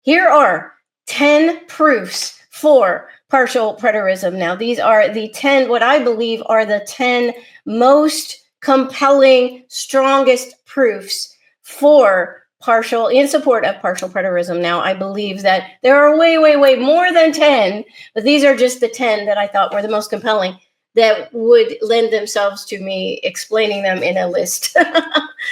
Here are 10 proofs for partial preterism. Now, these are the 10, what I believe are the 10 most compelling, strongest proofs for in support of partial preterism. Now, I believe that there are way, way, way more than 10, but these are just the 10 that I thought were the most compelling that would lend themselves to me explaining them in a list.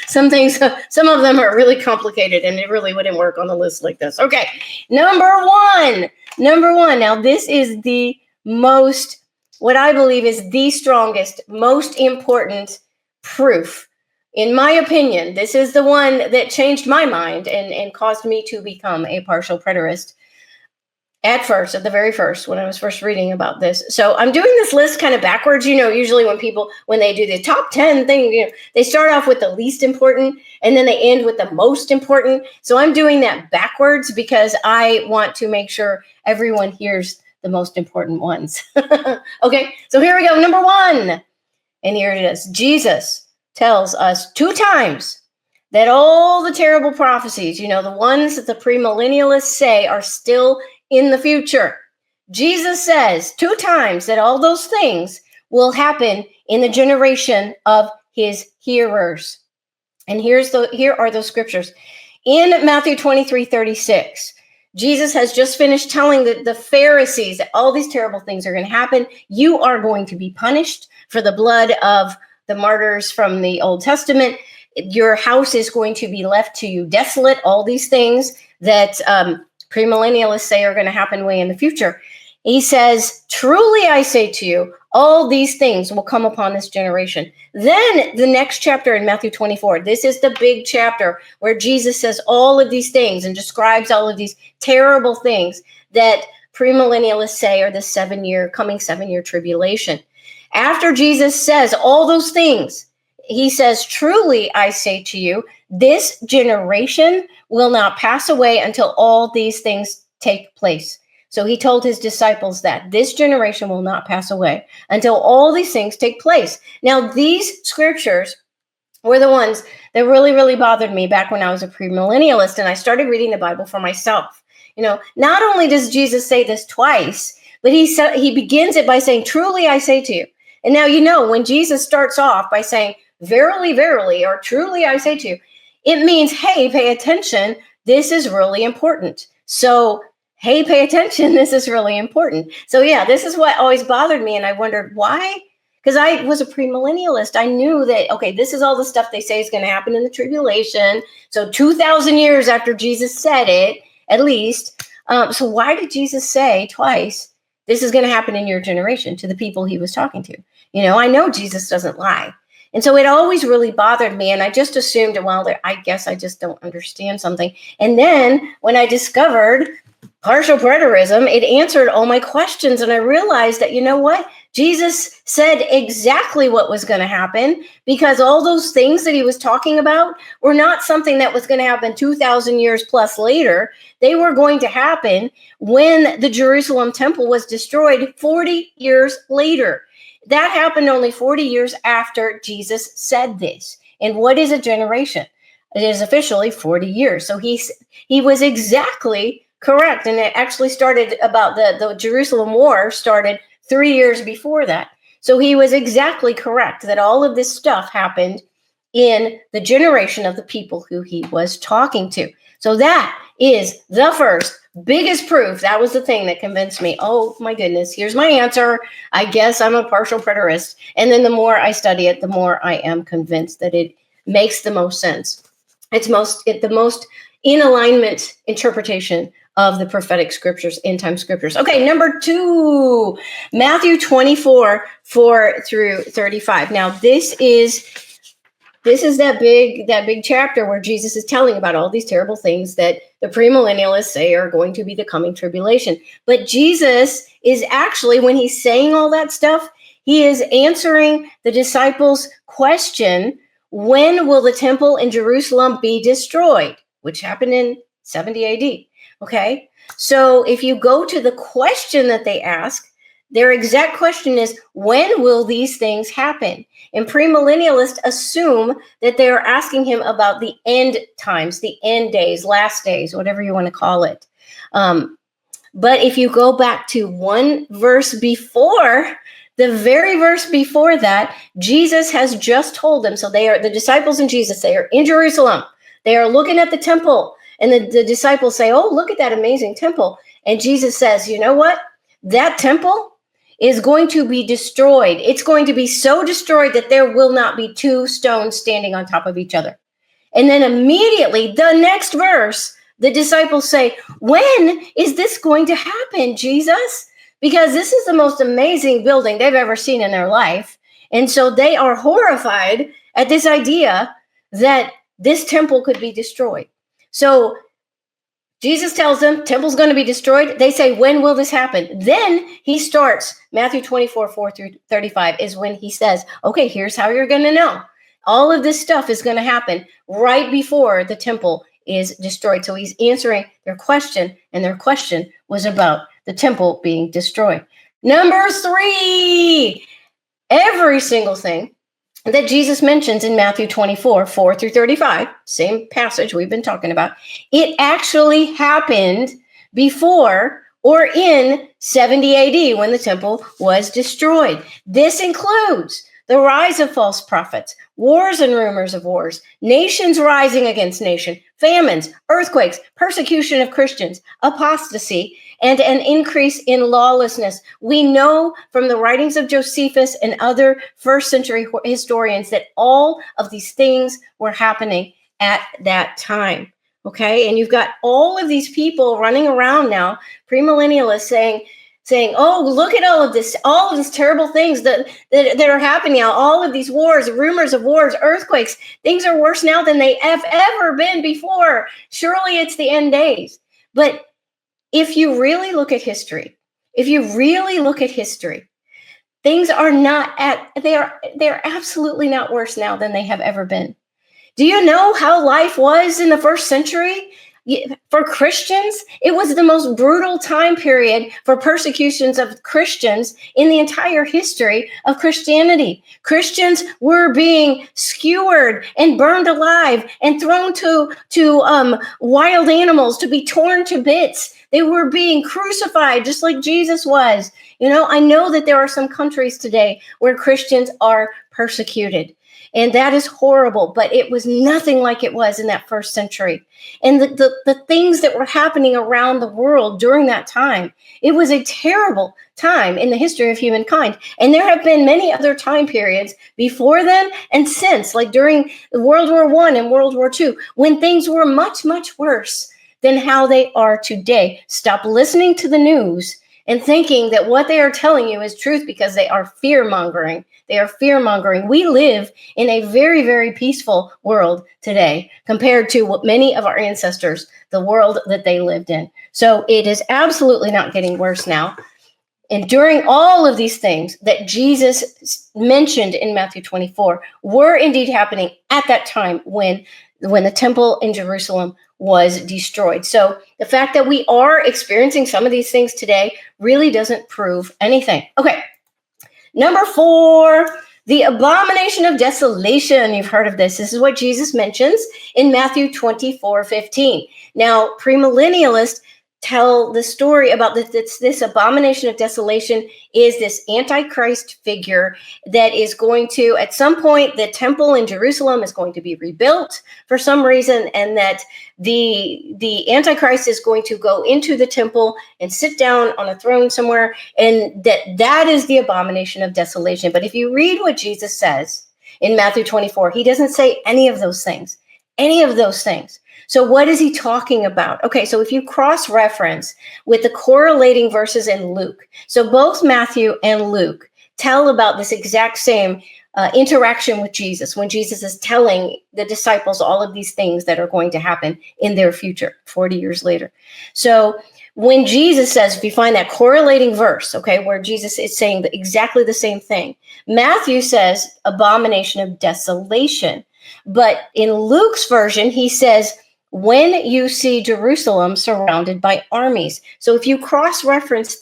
Some of them are really complicated and it really wouldn't work on a list like this. Okay, number one. Now, this is the most, what I believe is the strongest, most important proof. In my opinion, this is the one that changed my mind and caused me to become a partial preterist. At the very first, when I was first reading about this. So I'm doing this list kind of backwards. Usually when they do the top 10 thing, they start off with the least important and then they end with the most important. So I'm doing that backwards because I want to make sure everyone hears the most important ones. Okay, so here we go. Number one. And here it is. Jesus tells us 2 times that all the terrible prophecies, the ones that the premillennialists say are still in the future. Jesus says 2 times that all those things will happen in the generation of his hearers. And here are those scriptures. In Matthew 23:36, Jesus has just finished telling the Pharisees that all these terrible things are going to happen. You are going to be punished for the blood of the martyrs from the Old Testament. Your house is going to be left to you desolate. All these things that premillennialists say are going to happen way in the future. He says, truly I say to you, all these things will come upon this generation. Then the next chapter in Matthew 24, this is the big chapter where Jesus says all of these things and describes all of these terrible things that premillennialists say are the coming 7-year tribulation. After Jesus says all those things, he says, truly I say to you, this generation will not pass away until all these things take place. So he told his disciples that this generation will not pass away until all these things take place. Now, these scriptures were the ones that really, really bothered me back when I was a premillennialist and I started reading the Bible for myself. Not only does Jesus say this twice, but he begins it by saying, truly I say to you. And now, when Jesus starts off by saying, verily, verily, or truly I say to you, it means, hey, pay attention. This is really important. So, hey, pay attention. This is really important. So, yeah, this is what always bothered me. And I wondered why, because I was a premillennialist. I knew that, okay, this is all the stuff they say is going to happen in the tribulation. So 2,000 years after Jesus said it, at least. So why did Jesus say twice, this is going to happen in your generation to the people he was talking to? I know Jesus doesn't lie. And so it always really bothered me. And I just assumed, well, I guess I just don't understand something. And then when I discovered partial preterism, it answered all my questions. And I realized that, what? Jesus said exactly what was going to happen because all those things that he was talking about were not something that was going to happen 2,000 years plus later. They were going to happen when the Jerusalem temple was destroyed 40 years later. That happened only 40 years after Jesus said this. And what is a generation? It is officially 40 years. So he was exactly correct. And it actually started about the Jerusalem war started 3 years before that. So he was exactly correct that all of this stuff happened in the generation of the people who he was talking to. So that is the first biggest proof. That was the thing that convinced me. Oh my goodness, here's my answer. I guess I'm a partial preterist. And then the more I study it, the more I am convinced that it makes the most sense. It's the most in alignment interpretation of the prophetic scriptures, end time scriptures. Okay, number 2, Matthew 24, 4 through 35. Now this is that big chapter where Jesus is telling about all these terrible things that the premillennialists say are going to be the coming tribulation. But Jesus is actually, when he's saying all that stuff, he is answering the disciples' question, when will the temple in Jerusalem be destroyed? Which happened in 70 AD. Okay, so if you go to the question that they ask, their exact question is, when will these things happen? And premillennialists assume that they are asking him about the end times, the end days, last days, whatever you want to call it. But if you go back to one verse before, the very verse before that, Jesus has just told them. So they are the disciples and Jesus. They are in Jerusalem. They are looking at the temple. And the disciples say, oh, look at that amazing temple. And Jesus says, you know what? That temple is going to be destroyed. It's going to be so destroyed that there will not be two stones standing on top of each other. And then immediately, the next verse, the disciples say, when is this going to happen, Jesus? Because this is the most amazing building they've ever seen in their life. And so they are horrified at this idea that this temple could be destroyed. So Jesus tells them, temple's going to be destroyed. They say, when will this happen? Then he starts, Matthew 24, 4 through 35 is when he says, okay, here's how you're going to know. All of this stuff is going to happen right before the temple is destroyed. So he's answering their question, and their question was about the temple being destroyed. Number 3, every single thing that Jesus mentions in Matthew 24, 4 through 35, same passage we've been talking about, it actually happened before or in 70 AD when the temple was destroyed. This includes the rise of false prophets, wars and rumors of wars, nations rising against nation, famines, earthquakes, persecution of Christians, apostasy, and an increase in lawlessness. We know from the writings of Josephus and other first century historians that all of these things were happening at that time. Okay, and you've got all of these people running around now, premillennialists, saying, oh, look at all of these terrible things that are happening now, all of these wars, rumors of wars, earthquakes. Things are worse now than they have ever been before. Surely it's the end days. But if you really look at history, things are they're absolutely not worse now than they have ever been. Do you know how life was in the first century? For Christians, it was the most brutal time period for persecutions of Christians in the entire history of Christianity. Christians were being skewered and burned alive and thrown to wild animals to be torn to bits. They were being crucified just like Jesus was. You know, I know that there are some countries today where Christians are persecuted. And that is horrible, but it was nothing like it was in that first century. And the things that were happening around the world during that time, it was a terrible time in the history of humankind. And there have been many other time periods before then and since, like during World War I and World War II, when things were much, much worse than how they are today. Stop listening to the news and thinking that what they are telling you is truth because they are fear-mongering. They are fear-mongering. We live in a very, very peaceful world today compared to what many of our ancestors, the world that they lived in. So it is absolutely not getting worse now. And during all of these things that Jesus mentioned in Matthew 24 were indeed happening at that time when the temple in Jerusalem was destroyed. So the fact that we are experiencing some of these things today really doesn't prove anything. Okay. Number 4, the abomination of desolation. You've heard of this. This is what Jesus mentions in Matthew 24:15. Now, premillennialists tell the story about this abomination of desolation is this Antichrist figure that is going to, at some point, the temple in Jerusalem is going to be rebuilt for some reason, and that the Antichrist is going to go into the temple and sit down on a throne somewhere, and that is the abomination of desolation. But if you read what Jesus says in Matthew 24, he doesn't say any of those things. So what is he talking about? Okay, so if you cross-reference with the correlating verses in Luke, so both Matthew and Luke tell about this exact same interaction with Jesus when Jesus is telling the disciples all of these things that are going to happen in their future 40 years later. So when Jesus says, if you find that correlating verse, okay, where Jesus is saying exactly the same thing, Matthew says abomination of desolation. But in Luke's version, he says, when you see Jerusalem surrounded by armies. So if you cross-reference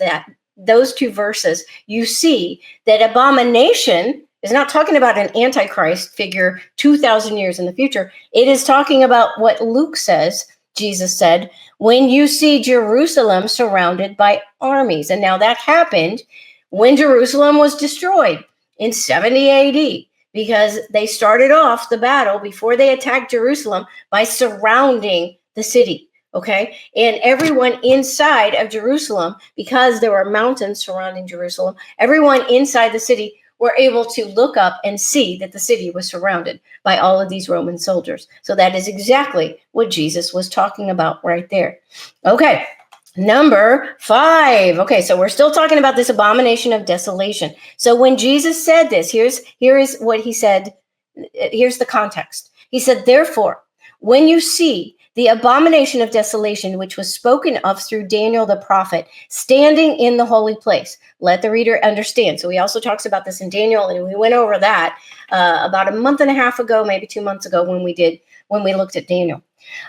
those two verses, you see that abomination is not talking about an Antichrist figure 2,000 years in the future. It is talking about what Luke says Jesus said, when you see Jerusalem surrounded by armies. And now that happened when Jerusalem was destroyed in 70 AD, because they started off the battle before they attacked Jerusalem by surrounding the city. Okay. And everyone inside of Jerusalem, because there were mountains surrounding Jerusalem, everyone inside the city were able to look up and see that the city was surrounded by all of these Roman soldiers. So that is exactly what Jesus was talking about right there. Okay. Number 5. Okay, so we're still talking about this abomination of desolation. So when Jesus said this, here is what he said. Here's the context. He said, therefore, when you see the abomination of desolation, which was spoken of through Daniel the prophet, standing in the holy place, let the reader understand. So he also talks about this in Daniel, and we went over that about a month and a half ago, maybe 2 months ago when we looked at Daniel.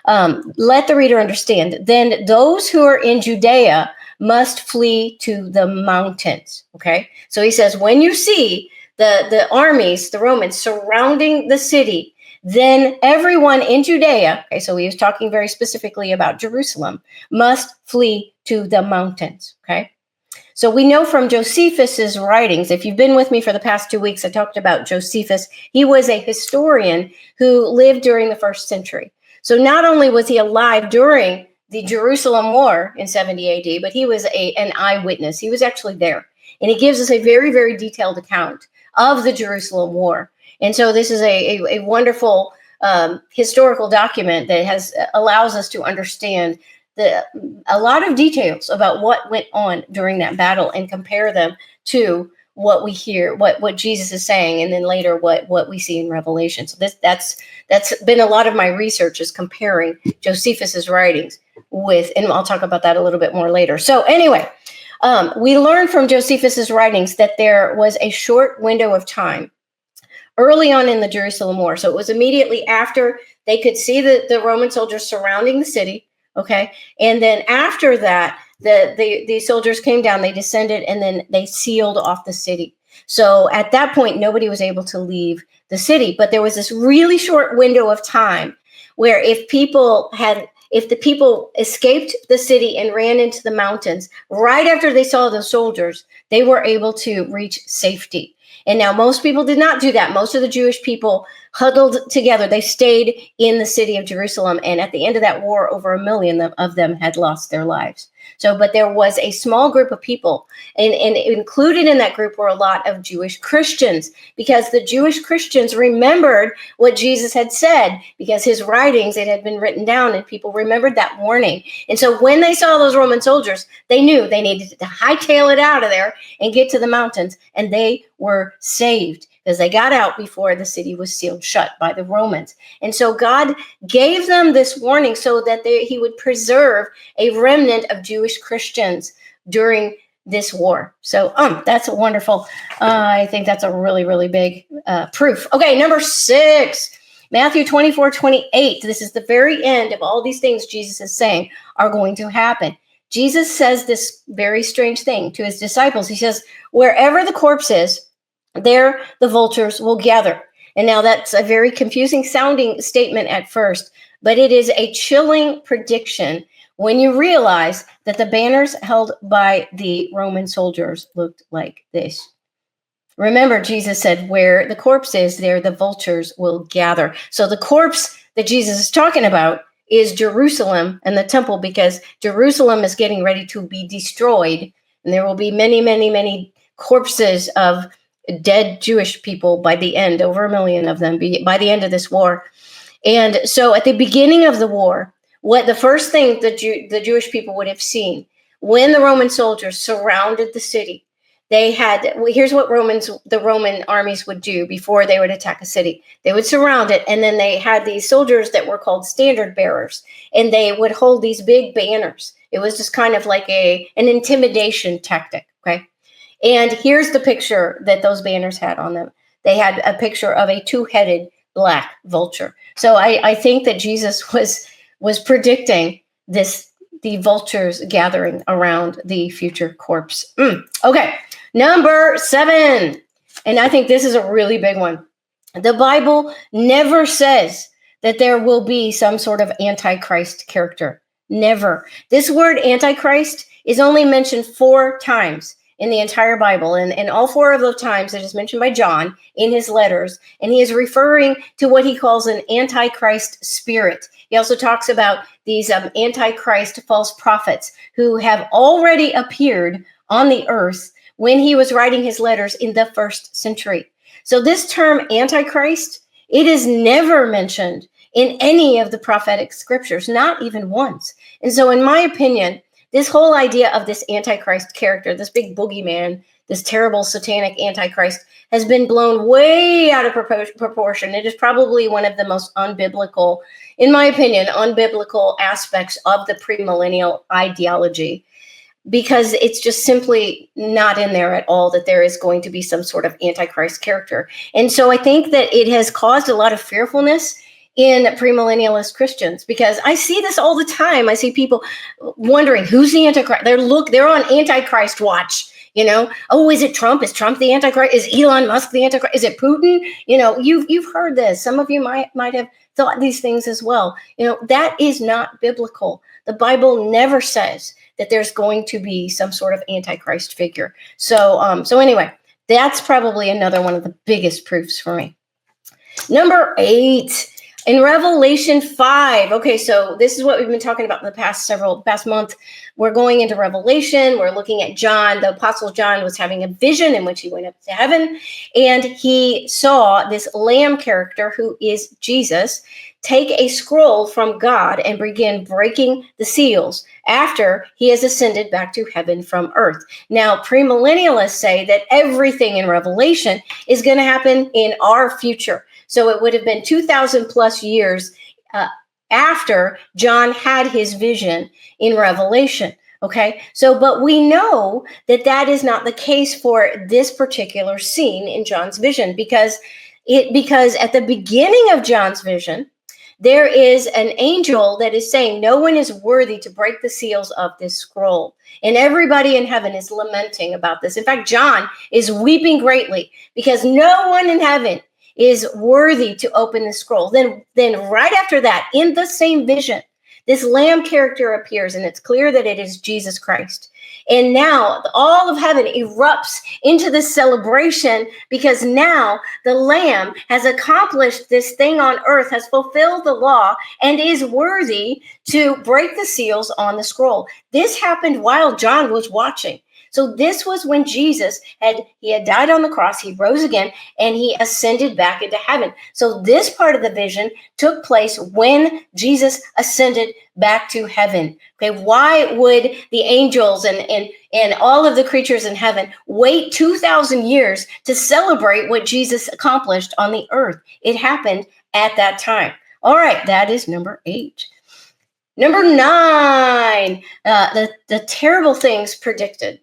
Let the reader understand. Then those who are in Judea must flee to the mountains. Okay, so he says, when you see the armies, the Romans surrounding the city, then everyone in Judea, okay, so he was talking very specifically about Jerusalem, must flee to the mountains. Okay, so we know from Josephus's writings, if you've been with me for the past 2 weeks, I talked about Josephus. He was a historian who lived during the 1st century. So not only was he alive during the Jerusalem War in 70 AD, but he was an eyewitness. He was actually there. And he gives us a very, very detailed account of the Jerusalem War. And so this is a wonderful historical document that allows us to understand a lot of details about what went on during that battle and compare them to what we hear, what Jesus is saying, and then later what we see in Revelation. So that's been a lot of my research, is comparing Josephus's writings with, and I'll talk about that a little bit more later. So anyway, we learn from Josephus's writings that there was a short window of time early on in the Jerusalem War. So it was immediately after they could see the Roman soldiers surrounding the city. Okay. And then after that, the soldiers came down, they descended, and then they sealed off the city. So at that point, nobody was able to leave the city. But there was this really short window of time where if the people escaped the city and ran into the mountains, right after they saw the soldiers, they were able to reach safety. And now most people did not do that. Most of the Jewish people huddled together. They stayed in the city of Jerusalem. And at the end of that war, over 1 million of them had lost their lives. So, but there was a small group of people, and included in that group were a lot of Jewish Christians, because the Jewish Christians remembered what Jesus had said, because his writings, it had been written down, and people remembered that warning. And so when they saw those Roman soldiers, they knew they needed to hightail it out of there and get to the mountains, and they were saved because they got out before the city was sealed shut by the Romans. And so God gave them this warning so that he would preserve a remnant of Jewish Christians during this war. So that's a wonderful, I think that's a really, really big proof. Okay, number 6, Matthew 24:28. This is the very end of all these things Jesus is saying are going to happen. Jesus says this very strange thing to his disciples. He says, wherever the corpse is, there the vultures will gather. And now that's a very confusing sounding statement at first, but it is a chilling prediction when you realize that the banners held by the Roman soldiers looked like this. Remember, Jesus said, where the corpse is, there the vultures will gather. So the corpse that Jesus is talking about is Jerusalem and the temple, because Jerusalem is getting ready to be destroyed. And there will be many, many, many corpses of dead Jewish people by the end, over 1 million of them by the end of this war. And so at the beginning of the war, what the first thing the Jewish people would have seen when the Roman soldiers surrounded the city, here's what the Roman armies would do before they would attack a city. They would surround it, and then they had these soldiers that were called standard bearers, and they would hold these big banners. It was just kind of like an intimidation tactic, okay? And here's the picture that those banners had on them. They had a picture of a 2-headed black vulture. So I think that Jesus was predicting the vultures gathering around the future corpse. Okay, number 7. And I think this is a really big one. The Bible never says that there will be some sort of Antichrist character. Never. This word Antichrist is only mentioned 4 times in the entire Bible. And all 4 of those times it is mentioned by John in his letters. And he is referring to what he calls an Antichrist spirit. He also talks about these Antichrist false prophets who have already appeared on the earth when he was writing his letters in the 1st century. So this term Antichrist, it is never mentioned in any of the prophetic scriptures, not even once. And so in my opinion, this whole idea of this Antichrist character, this big boogeyman, this terrible satanic Antichrist, has been blown way out of proportion. It is probably one of the most unbiblical, in my opinion, unbiblical aspects of the premillennial ideology, because it's just simply not in there at all that there is going to be some sort of Antichrist character. And so I think that it has caused a lot of fearfulness in premillennialist Christians, because I see this all the time. I see people wondering who's the Antichrist. They're on Antichrist watch. Oh, is it Trump? Is Trump the Antichrist? Is Elon Musk the Antichrist? Is it Putin? You've heard this. Some of you might have thought these things as well. That is not biblical. The Bible never says that there's going to be some sort of Antichrist figure. So anyway, that's probably another one of the biggest proofs for me. Number 8. In Revelation 5, okay, so this is what we've been talking about in the past month. We're going into Revelation. We're looking at John. The Apostle John was having a vision in which he went up to heaven, and he saw this Lamb character, who is Jesus, take a scroll from God and begin breaking the seals after he has ascended back to heaven from earth. Now, premillennialists say that everything in Revelation is going to happen in our future. So it would have been 2,000 plus years after John had his vision in Revelation. Okay, but we know that is not the case for this particular scene in John's vision, because at the beginning of John's vision, there is an angel that is saying no one is worthy to break the seals of this scroll. And everybody in heaven is lamenting about this. In fact, John is weeping greatly because no one in heaven is worthy to open the scroll. Then right after that, in the same vision, this Lamb character appears, and it's clear that it is Jesus Christ. And now all of heaven erupts into this celebration, because now the Lamb has accomplished this thing on earth, has fulfilled the law, and is worthy to break the seals on the scroll. This happened while John was watching. So this was when Jesus had died on the cross, he rose again, and he ascended back into heaven. So this part of the vision took place when Jesus ascended back to heaven. Okay, why would the angels and all of the creatures in heaven wait 2,000 years to celebrate what Jesus accomplished on the earth? It happened at that time. All right, that is number 8. Number 9, the terrible things predicted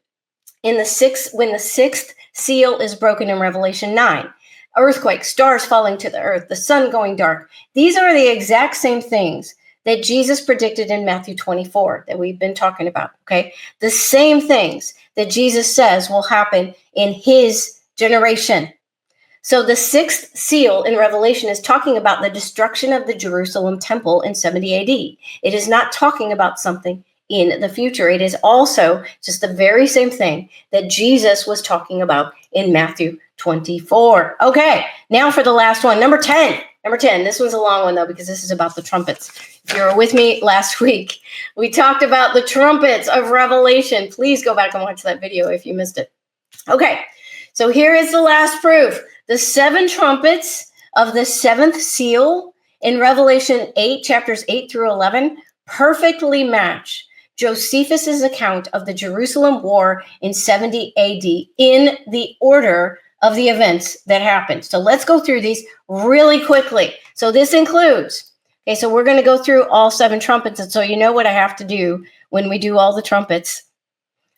when the 6th seal is broken in Revelation 9. Earthquake, stars falling to the earth, the sun going dark. These are the exact same things that Jesus predicted in Matthew 24 that we've been talking about, okay? The same things that Jesus says will happen in his generation. So the 6th seal in Revelation is talking about the destruction of the Jerusalem temple in 70 AD. It is not talking about something in the future. It is also just the very same thing that Jesus was talking about in Matthew 24. Okay, now for the last one, number 10. Number 10, this one's a long one though, because this is about the trumpets. If you were with me last week, we talked about the trumpets of Revelation. Please go back and watch that video if you missed it. Okay, so here is the last proof. The 7 trumpets of the 7th seal in Revelation 8, chapters 8 through 11, perfectly match Josephus's account of the Jerusalem war in 70 AD in the order of the events that happened. So let's go through these really quickly. So this includes, okay, so we're going to go through all 7 trumpets. And so you know what I have to do when we do all the trumpets.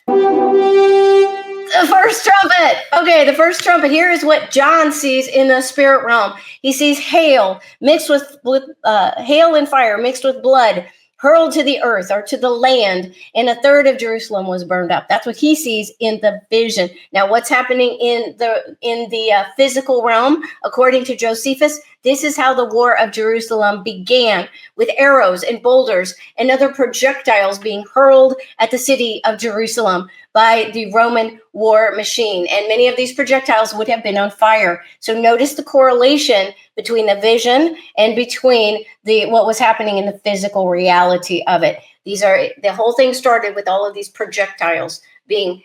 The first trumpet. Okay, the first trumpet. Here is what John sees in the spirit realm. He sees hail mixed with hail and fire mixed with blood, hurled to the earth or to the land, and a third of Jerusalem was burned up. That's what he sees in the vision. Now, what's happening in the physical realm, according to Josephus? This is how the war of Jerusalem began, with arrows and boulders and other projectiles being hurled at the city of Jerusalem by the Roman war machine. And many of these projectiles would have been on fire. So notice the correlation between the vision and between what was happening in the physical reality of it. The whole thing started with all of these projectiles being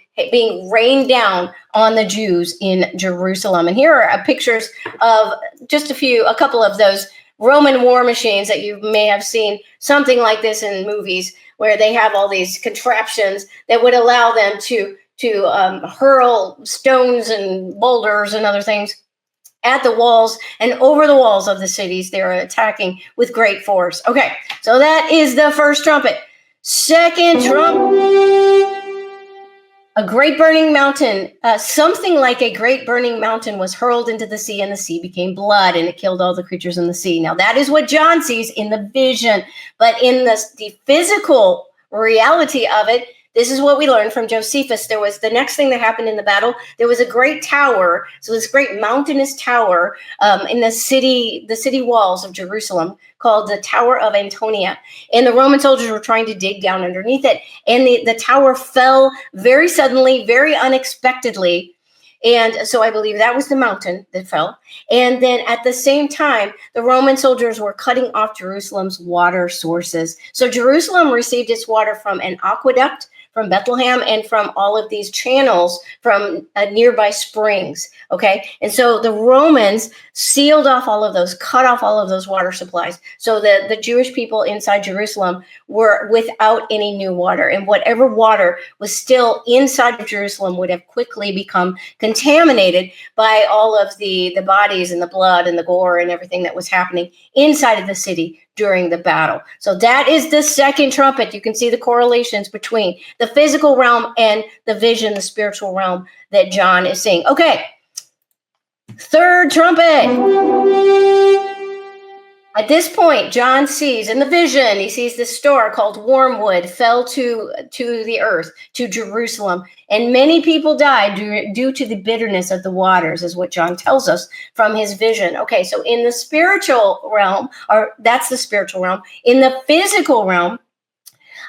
rained down on the Jews in Jerusalem. And here are pictures of just a couple of those Roman war machines that you may have seen something like this in movies, where they have all these contraptions that would allow them to hurl stones and boulders and other things at the walls and over the walls of the cities. They're attacking with great force. Okay, so that is the first trumpet. Second trumpet. A great burning mountain, something like a great burning mountain was hurled into the sea, and the sea became blood, and it killed all the creatures in the sea. Now, that is what John sees in the vision. But in the physical reality of it, this is what we learned from Josephus. There was the next thing that happened in the battle. There was a great tower. So this great mountainous tower in the city walls of Jerusalem, called the Tower of Antonia. And the Roman soldiers were trying to dig down underneath it. And the tower fell very suddenly, very unexpectedly. And so I believe that was the mountain that fell. And then at the same time, the Roman soldiers were cutting off Jerusalem's water sources. So Jerusalem received its water from an aqueduct from Bethlehem and from all of these channels from nearby springs. Okay. And so the Romans sealed off all of those, cut off all of those water supplies. So the Jewish people inside Jerusalem were without any new water. And whatever water was still inside of Jerusalem would have quickly become contaminated by all of the bodies and the blood and the gore and everything that was happening inside of the city during the battle. So that is the second trumpet. You can see the correlations between the physical realm and the vision, the spiritual realm that John is seeing. Okay. Third trumpet. At this point, John sees in the vision, he sees this star called wormwood fell to the earth, to Jerusalem. And many people died due to the bitterness of the waters, is what John tells us from his vision. Okay, so in the spiritual realm, or that's the spiritual realm. In the physical realm,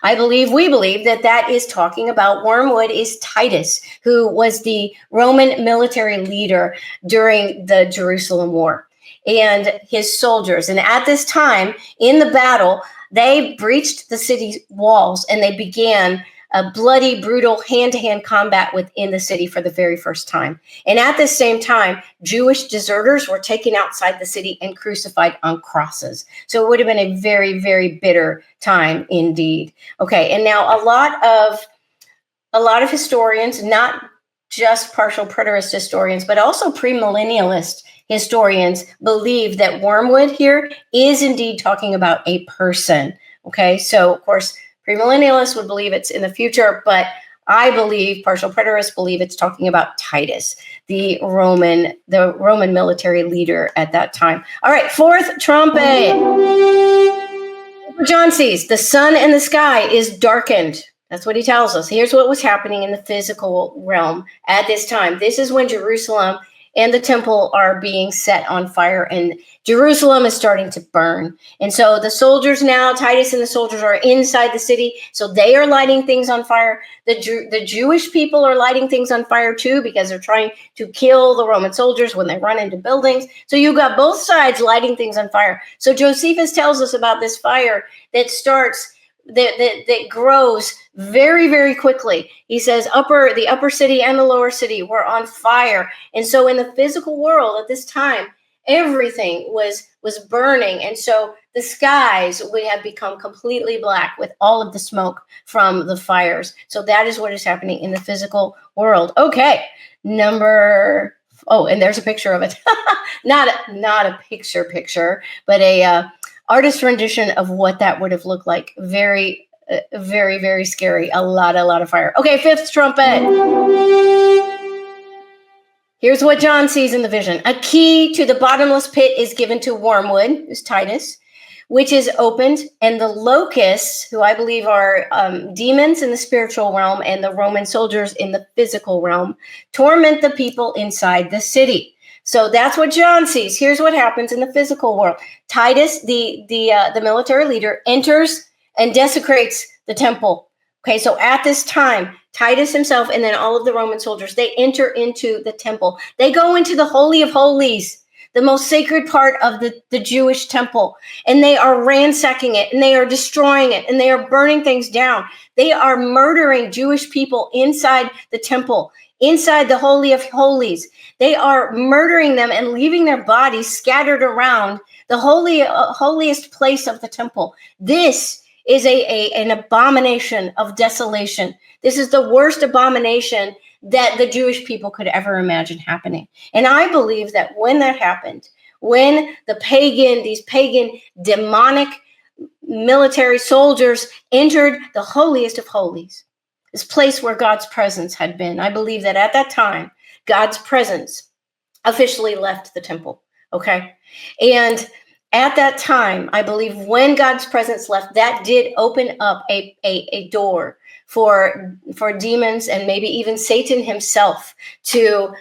we believe that is talking about wormwood is Titus, who was the Roman military leader during the Jerusalem war, and his soldiers. And at this time in the battle, they breached the city's walls and they began a bloody, brutal hand-to-hand combat within the city for the very first time. And at the same time, Jewish deserters were taken outside the city and crucified on crosses. So it would have been a very, very bitter time indeed. Okay, and now a lot of historians, not just partial preterist historians, but also premillennialist historians, believe that wormwood here is indeed talking about a person. Okay, so of course, premillennialists would believe it's in the future, but I believe partial preterists believe it's talking about Titus, the Roman military leader at that time. All right, fourth trumpet. John sees the sun and the sky is darkened. That's what he tells us. Here's what was happening in the physical realm at this time. This is when Jerusalem and the temple are being set on fire, and Jerusalem is starting to burn. And so the soldiers now, Titus and the soldiers, are inside the city. So they are lighting things on fire. The Jewish people are lighting things on fire too, because they're trying to kill the Roman soldiers when they run into buildings. So you've got both sides lighting things on fire. So Josephus tells us about this fire that starts that grows very, very quickly. He says the upper city and the lower city were on fire. And so in the physical world at this time, everything was burning. And so the skies would have become completely black with all of the smoke from the fires. So that is what is happening in the physical world. Okay, and there's a picture of it. not a picture, but a artist rendition of what that would have looked like. Very, very, very scary. A lot of fire. Okay, fifth trumpet. Here's what John sees in the vision. A key to the bottomless pit is given to wormwood, who's Titus, which is opened, and the locusts, who I believe are demons in the spiritual realm and the Roman soldiers in the physical realm, torment the people inside the city. So that's what John sees. Here's what happens in the physical world. Titus, the military leader, enters and desecrates the temple. Okay, so at this time, Titus himself and then all of the Roman soldiers, they enter into the temple. They go into the Holy of Holies, the most sacred part of the Jewish temple, and they are ransacking it, and they are destroying it, and they are burning things down. They are murdering Jewish people inside the temple, inside the Holy of Holies. They are murdering them and leaving their bodies scattered around the holiest place of the temple. This is an abomination of desolation. This is the worst abomination that the Jewish people could ever imagine happening. And I believe that when that happened, when these pagan demonic military soldiers entered the holiest of holies, this place where God's presence had been, I believe that at that time, God's presence officially left the temple. Okay. And at that time, I believe when God's presence left, that did open up a door for demons and maybe even Satan himself to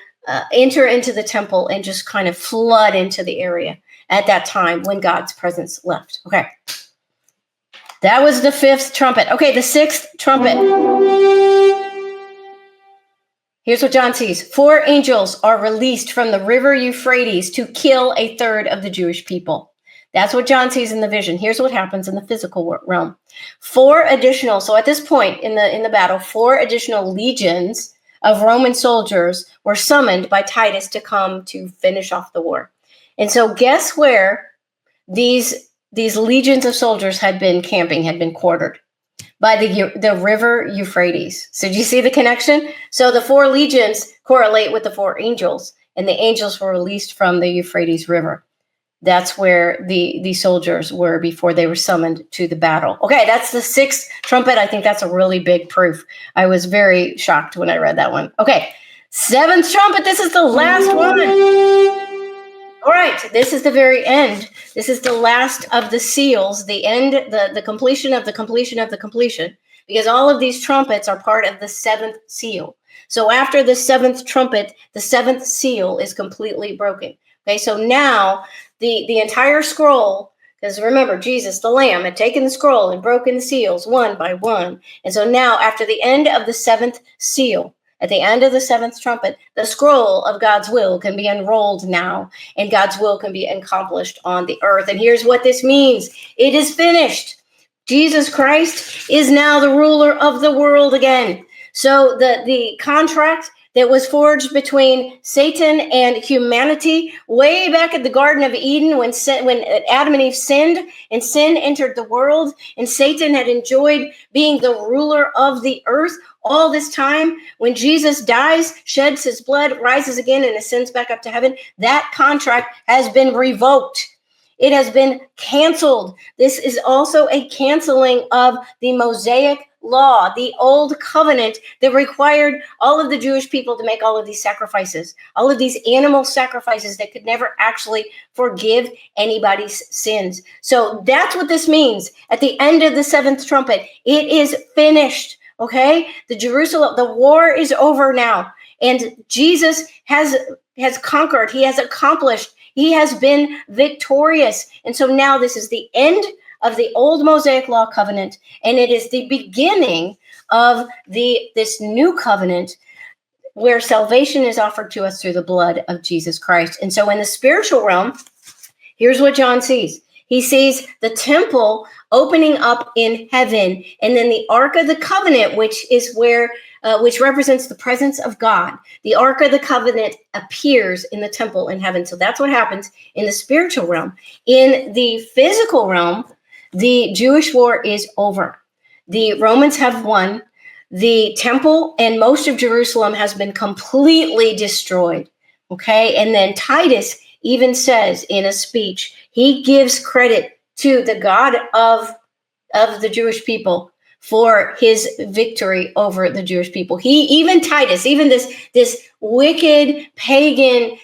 enter into the temple and just kind of flood into the area at that time when God's presence left. Okay. That was the fifth trumpet. Okay, the sixth trumpet. Here's what John sees. 4 angels are released from the river Euphrates to kill a third of the Jewish people. That's what John sees in the vision. Here's what happens in the physical realm. 4 additional, so at this point in the battle, 4 additional legions of Roman soldiers were summoned by Titus to come to finish off the war. And so guess where these legions of soldiers had been camping, had been quartered? By the river Euphrates. So do you see the connection? So the 4 legions correlate with the 4 angels, and the angels were released from the Euphrates River. That's where the soldiers were before they were summoned to the battle. Okay, that's the 6th trumpet. I think that's a really big proof. I was very shocked when I read that one. Okay, 7th trumpet. This is the last one. All right, this is the very end. This is the last of the seals, the end, the completion of the completion of the completion, because all of these trumpets are part of the 7th seal. So after the 7th trumpet, the 7th seal is completely broken. Okay, so now the entire scroll, because remember, Jesus, the Lamb, had taken the scroll and broken the seals one by one. And so now after the end of the 7th seal, at the end of the 7th trumpet, the scroll of God's will can be unrolled now, and God's will can be accomplished on the earth. And here's what this means. It is finished. Jesus Christ is now the ruler of the world again. So the contract that was forged between Satan and humanity way back at the Garden of Eden when Adam and Eve sinned and sin entered the world and Satan had enjoyed being the ruler of the earth all this time, when Jesus dies, sheds his blood, rises again, and ascends back up to heaven, that contract has been revoked. It has been canceled. This is also a canceling of the Mosaic law, the old covenant that required all of the Jewish people to make all of these sacrifices, all of these animal sacrifices that could never actually forgive anybody's sins. So that's what this means. At the end of the 7th trumpet, it is finished. Okay, the war is over now, and Jesus has conquered. He has accomplished. He has been victorious, and so now this is the end of the old Mosaic law covenant, and it is the beginning of this new covenant where salvation is offered to us through the blood of Jesus Christ. And so in the spiritual realm, here's what John sees. He sees the temple opening up in heaven, and then the Ark of the Covenant, which is which represents the presence of God. The Ark of the Covenant appears in the temple in heaven. So that's what happens in the spiritual realm. In the physical realm, the Jewish war is over. The Romans have won. The temple and most of Jerusalem has been completely destroyed. Okay, and then Titus even says in a speech, he gives credit to the God of the Jewish people for his victory over the Jewish people. Titus, even this wicked, pagan,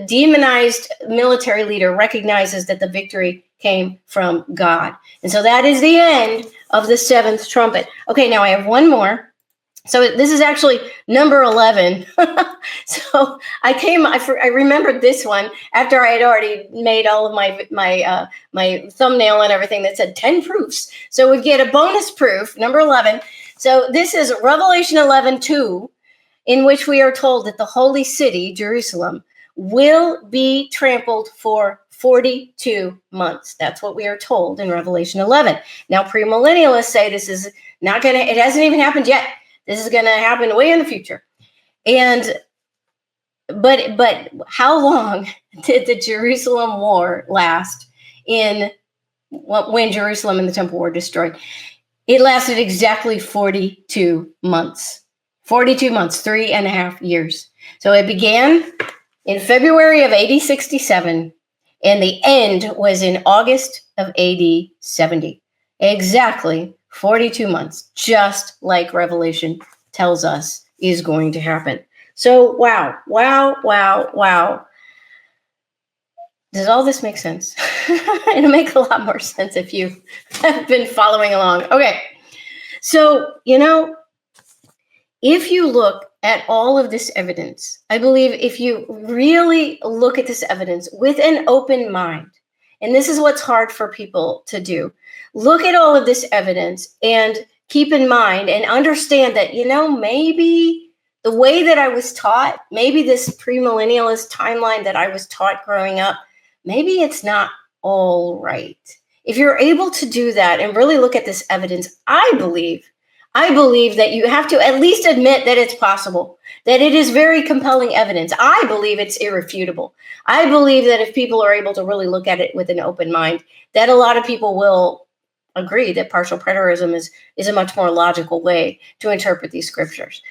demonized military leader recognizes that the victory came from God. And so that is the end of the 7th trumpet. Okay, now I have one more. So this is actually number 11. So I remembered this one after I had already made all of my thumbnail and everything that said 10 proofs. So we get a bonus proof, number 11. So this is Revelation 11:2, in which we are told that the holy city, Jerusalem, will be trampled for 42 months. That's what we are told in Revelation 11. Now, premillennialists say this is not going to, it hasn't even happened yet. This is going to happen way in the future. But how long did the Jerusalem war last when Jerusalem and the temple were destroyed? It lasted exactly 42 months. 42 months, 3.5 years. So it began in February of AD 67, and the end was in August of AD 70. Exactly 42 months, just like Revelation tells us is going to happen. So, wow. Does all this make sense? It'll make a lot more sense if you have been following along. Okay. So, if you look at all of this evidence, I believe if you really look at this evidence with an open mind, and this is what's hard for people to do, look at all of this evidence and keep in mind and understand that, maybe the way that I was taught, maybe this premillennialist timeline that I was taught growing up, maybe it's not all right. If you're able to do that and really look at this evidence, I believe that you have to at least admit that it's possible, that it is very compelling evidence. I believe it's irrefutable. I believe that if people are able to really look at it with an open mind, that a lot of people will agree that partial preterism is a much more logical way to interpret these scriptures.